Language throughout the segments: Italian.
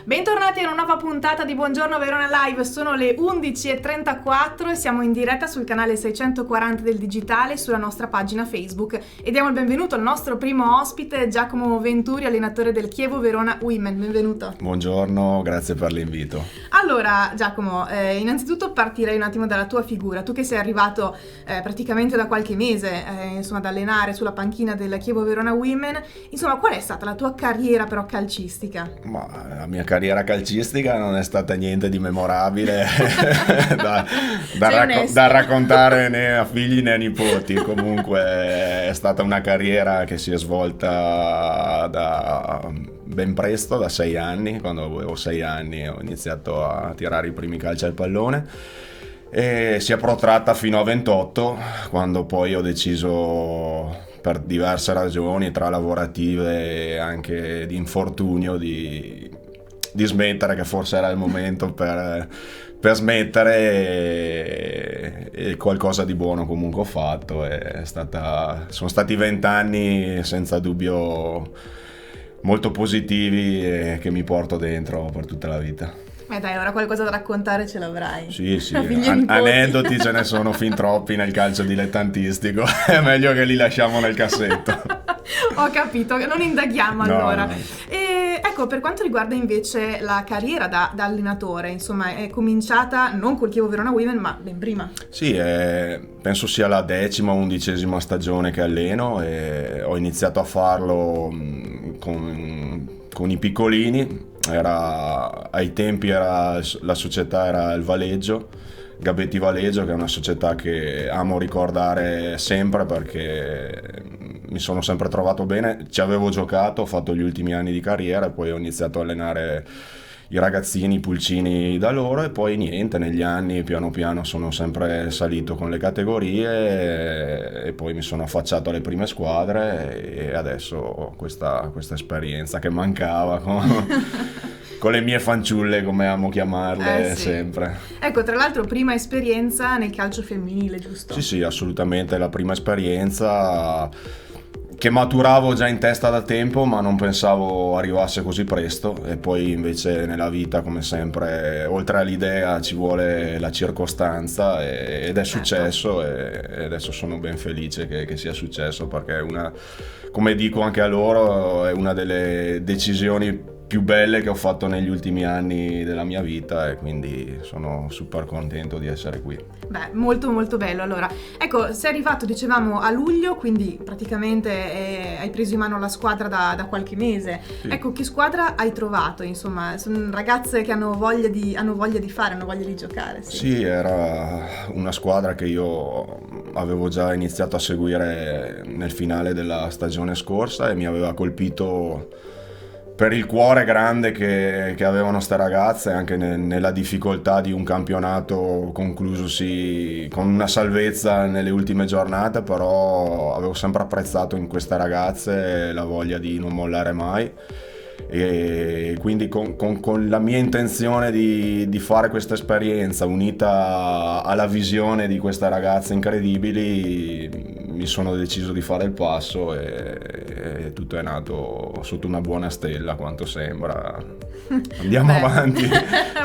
Bentornati in una nuova puntata di Buongiorno Verona Live, sono le 11:34 e siamo in diretta sul canale 640 del Digitale sulla nostra pagina Facebook e diamo il benvenuto al nostro primo ospite Giacomo Venturi, allenatore del Chievo Verona Women. Benvenuto. Buongiorno, grazie per l'invito. Allora Giacomo, innanzitutto partirei un attimo dalla tua figura. Tu che sei arrivato praticamente da qualche mese ad allenare sulla panchina del Chievo Verona Women, insomma qual è stata la tua carriera però calcistica? Ma la mia carriera calcistica non è stata niente di memorabile da raccontare né a figli né a nipoti. Comunque è stata una carriera che si è svolta da ben presto, da 6 anni. Quando avevo 6 anni ho iniziato a tirare i primi calci al pallone e si è protratta fino a 28, quando poi ho deciso, per diverse ragioni, tra lavorative e anche di infortunio, di smettere, che forse era il momento per smettere, e qualcosa di buono comunque ho fatto. Sono stati 20 anni senza dubbio molto positivi e che mi porto dentro per tutta la vita. Dai, ora qualcosa da raccontare ce l'avrai. Sì, aneddoti ce ne sono fin troppi nel calcio dilettantistico, è meglio che li lasciamo nel cassetto. Ho capito, non indaghiamo allora. No. E ecco, per quanto riguarda invece la carriera da allenatore, insomma, è cominciata non col Chievo Verona Women, ma ben prima. Sì, penso sia la 10ª o 11ª stagione che alleno, e ho iniziato a farlo con i piccolini. Ai tempi la società era il Valeggio, Gabetti Valeggio, che è una società che amo ricordare sempre perché mi sono sempre trovato bene. Ci avevo giocato, ho fatto gli ultimi anni di carriera e poi ho iniziato a allenare i ragazzini, i pulcini da loro, e poi niente, negli anni piano piano sono sempre salito con le categorie e poi mi sono affacciato alle prime squadre, e adesso ho questa esperienza che mancava con le mie fanciulle, come amo chiamarle, sì. Sempre. Ecco, tra l'altro prima esperienza nel calcio femminile, giusto? Sì, assolutamente, la prima esperienza che maturavo già in testa da tempo, ma non pensavo arrivasse così presto. E poi invece nella vita, come sempre, oltre all'idea ci vuole la circostanza, ed è successo, e adesso sono ben felice che sia successo, perché come dico anche a loro, è una delle decisioni più belle che ho fatto negli ultimi anni della mia vita, e quindi sono super contento di essere qui. Beh, molto molto bello. Allora, ecco, sei arrivato, dicevamo, a luglio, quindi praticamente hai preso in mano la squadra da qualche mese. Sì. Ecco, che squadra hai trovato? Insomma, sono ragazze che hanno voglia di fare, hanno voglia di giocare. Sì, era una squadra che io avevo già iniziato a seguire nel finale della stagione scorsa, e mi aveva colpito per il cuore grande che avevano ste ragazze, anche nella difficoltà di un campionato conclusosi con una salvezza nelle ultime giornate. Però avevo sempre apprezzato in queste ragazze la voglia di non mollare mai, e quindi con la mia intenzione di fare questa esperienza, unita alla visione di queste ragazze incredibili, mi sono deciso di fare il passo, e tutto è nato sotto una buona stella, quanto sembra. Andiamo avanti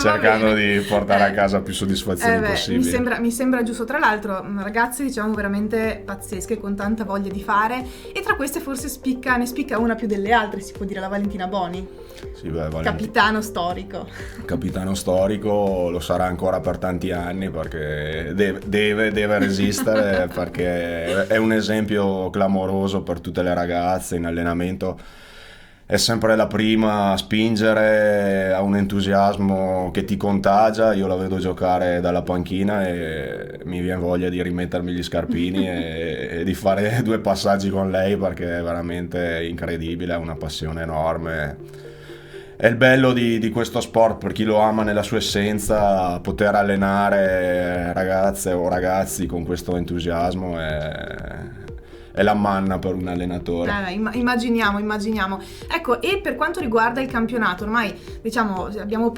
cercando di portare a casa più soddisfazioni possibili. Mi sembra giusto. Tra l'altro, ragazze, diciamo, veramente pazzesche, con tanta voglia di fare, e tra queste forse ne spicca una più delle altre, si può dire, la Valentina Boni. Sì, Capitano storico. Capitano storico, lo sarà ancora per tanti anni, perché deve resistere, perché è un esempio clamoroso per tutte le ragazze in allenamento. È sempre la prima a spingere, ha un entusiasmo che ti contagia. Io la vedo giocare dalla panchina e mi viene voglia di rimettermi gli scarpini e di fare 2 passaggi con lei, perché è veramente incredibile, ha una passione enorme. È il bello di questo sport, per chi lo ama nella sua essenza, poter allenare ragazze o ragazzi con questo entusiasmo è la manna per un allenatore. Immaginiamo. Ecco, e per quanto riguarda il campionato, ormai diciamo siamo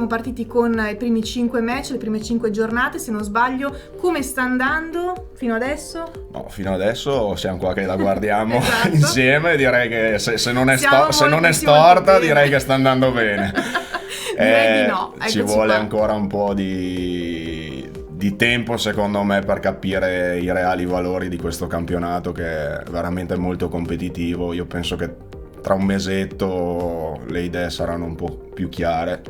partiti con i primi 5 match, le prime 5 giornate, se non sbaglio. Come sta andando fino adesso? No, fino adesso siamo qua che la guardiamo Esatto. insieme, direi che se non è Siamo storta molto direi che sta andando bene. Direi di no. Ci vuole ancora un po' di tempo secondo me per capire i reali valori di questo campionato, che è veramente molto competitivo. Io penso che tra un mesetto le idee saranno un po' più chiare,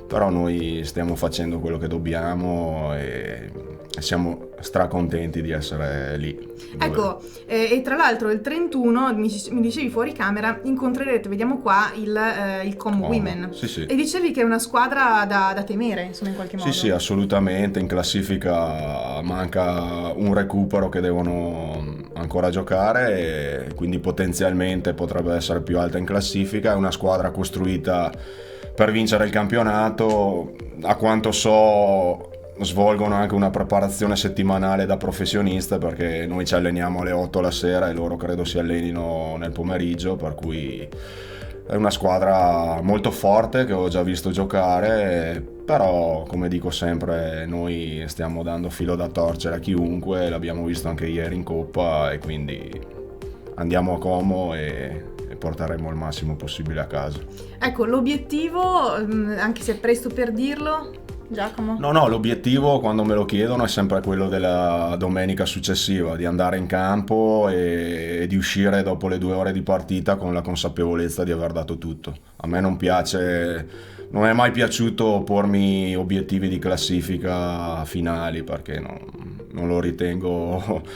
però noi stiamo facendo quello che dobbiamo e siamo stracontenti di essere lì. Ecco, e tra l'altro il 31, mi dicevi fuori camera, incontrerete, vediamo qua, il Como Women. Sì. E dicevi che è una squadra da temere, insomma, in qualche modo. Sì, assolutamente. In classifica manca un recupero che devono ancora giocare e quindi potenzialmente potrebbe essere più alta in classifica. È una squadra costruita per vincere il campionato. A quanto so svolgono anche una preparazione settimanale da professionista, perché noi ci alleniamo alle 8 la sera e loro credo si allenino nel pomeriggio, per cui è una squadra molto forte che ho già visto giocare, però come dico sempre noi stiamo dando filo da torcere a chiunque, l'abbiamo visto anche ieri in Coppa e quindi andiamo a Como e porteremo il massimo possibile a casa. Ecco, l'obiettivo, anche se è presto per dirlo, Giacomo? No, l'obiettivo quando me lo chiedono è sempre quello della domenica successiva, di andare in campo e di uscire dopo le 2 ore di partita con la consapevolezza di aver dato tutto. A me non è mai piaciuto pormi obiettivi di classifica finali, perché non lo ritengo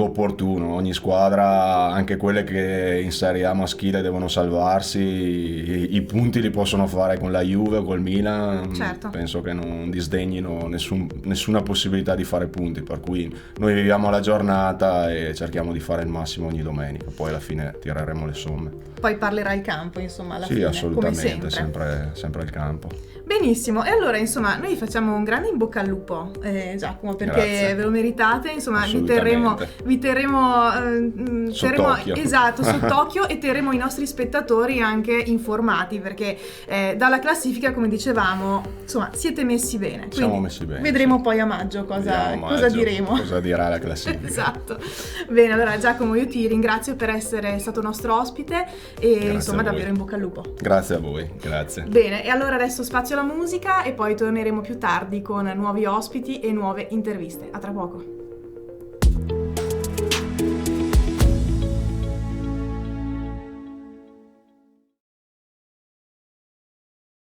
opportuno. Ogni squadra, anche quelle che in Serie A maschile devono salvarsi, i punti li possono fare con la Juve o col Milan. Certo. Penso che non disdegnino nessuna possibilità di fare punti, per cui noi viviamo la giornata e cerchiamo di fare il massimo ogni domenica, poi alla fine tireremo le somme. Poi parlerà il campo, insomma, alla sì, fine, assolutamente, come sempre il campo. Benissimo, e allora insomma noi facciamo un grande in bocca al lupo, Giacomo, perché Grazie. ve lo meritate, insomma vi terremo sott'occhio. Esatto, sott'occhio e terremo i nostri spettatori anche informati, perché dalla classifica, come dicevamo, insomma siete messi bene. Siamo messi bene. Vedremo poi a maggio cosa diremo. Cosa dirà la classifica. Esatto. Bene, allora Giacomo, io ti ringrazio per essere stato nostro ospite e Grazie insomma a voi. davvero in bocca al lupo. Grazie a voi, grazie. Bene, e allora adesso spazio alla musica e poi torneremo più tardi con nuovi ospiti e nuove interviste. A tra poco.